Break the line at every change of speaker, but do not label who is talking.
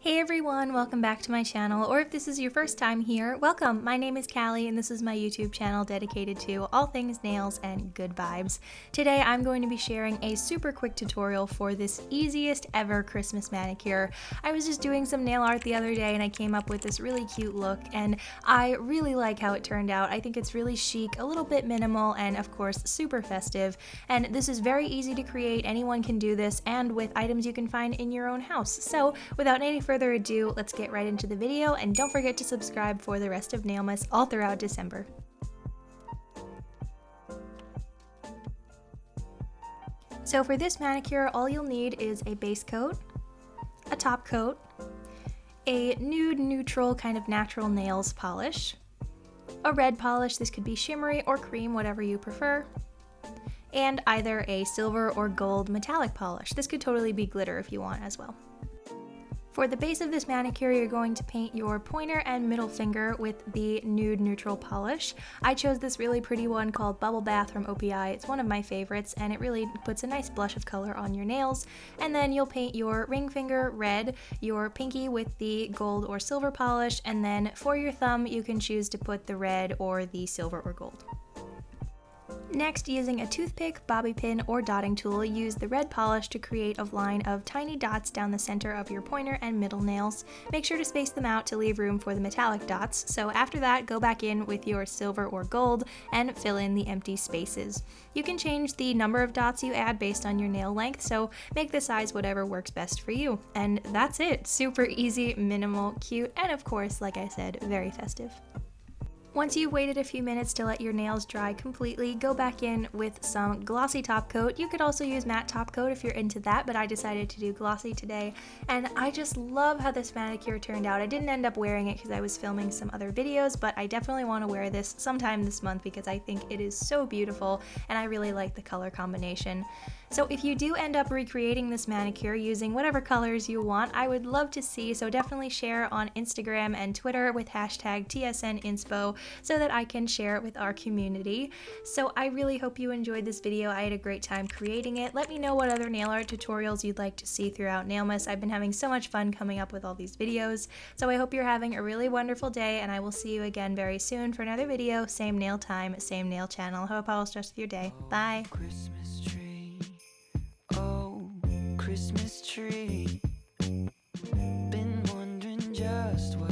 Hey everyone, welcome back to my channel, or if this is your first time here, welcome! My name is Callie and this is my YouTube channel dedicated to all things nails and good vibes. Today I'm going to be sharing a super quick tutorial for this easiest ever Christmas manicure. I was just doing some nail art the other day and I came up with this really cute look and I really like how it turned out. I think it's really chic, a little bit minimal, and of course super festive. And this is very easy to create, anyone can do this, and with items you can find in your own house. So without any further ado, let's get right into the video, and don't forget to subscribe for the rest of Nailmas all throughout December. So for this manicure, all you'll need is a base coat, a top coat, a nude neutral kind of natural nails polish, a red polish, this could be shimmery or cream, whatever you prefer, and either a silver or gold metallic polish. This could totally be glitter if you want as well. For the base of this manicure, you're going to paint your pointer and middle finger with the nude neutral polish. I chose this really pretty one called Bubble Bath from OPI. It's one of my favorites and it really puts a nice blush of color on your nails. And then you'll paint your ring finger red, your pinky with the gold or silver polish, and then for your thumb you can choose to put the red or the silver or gold. Next, using a toothpick, bobby pin, or dotting tool, use the red polish to create a line of tiny dots down the center of your pointer and middle nails. Make sure to space them out to leave room for the metallic dots, so after that, go back in with your silver or gold and fill in the empty spaces. You can change the number of dots you add based on your nail length, so make the size whatever works best for you. And that's it! Super easy, minimal, cute, and of course, like I said, very festive. Once you've waited a few minutes to let your nails dry completely, go back in with some glossy top coat. You could also use matte top coat if you're into that, but I decided to do glossy today. And I just love how this manicure turned out. I didn't end up wearing it because I was filming some other videos, but I definitely want to wear this sometime this month because I think it is so beautiful and I really like the color combination. So if you do end up recreating this manicure using whatever colors you want, I would love to see, so definitely share on Instagram and Twitter with hashtag TSNinspo so that I can share it with our community. So I really hope you enjoyed this video. I had a great time creating it. Let me know what other nail art tutorials you'd like to see throughout Nailmas. I've been having so much fun coming up with all these videos. So I hope you're having a really wonderful day, and I will see you again very soon for another video. Same nail time, same nail channel. Hope all is just with your day. Bye!
Christmas tree, been wondering just what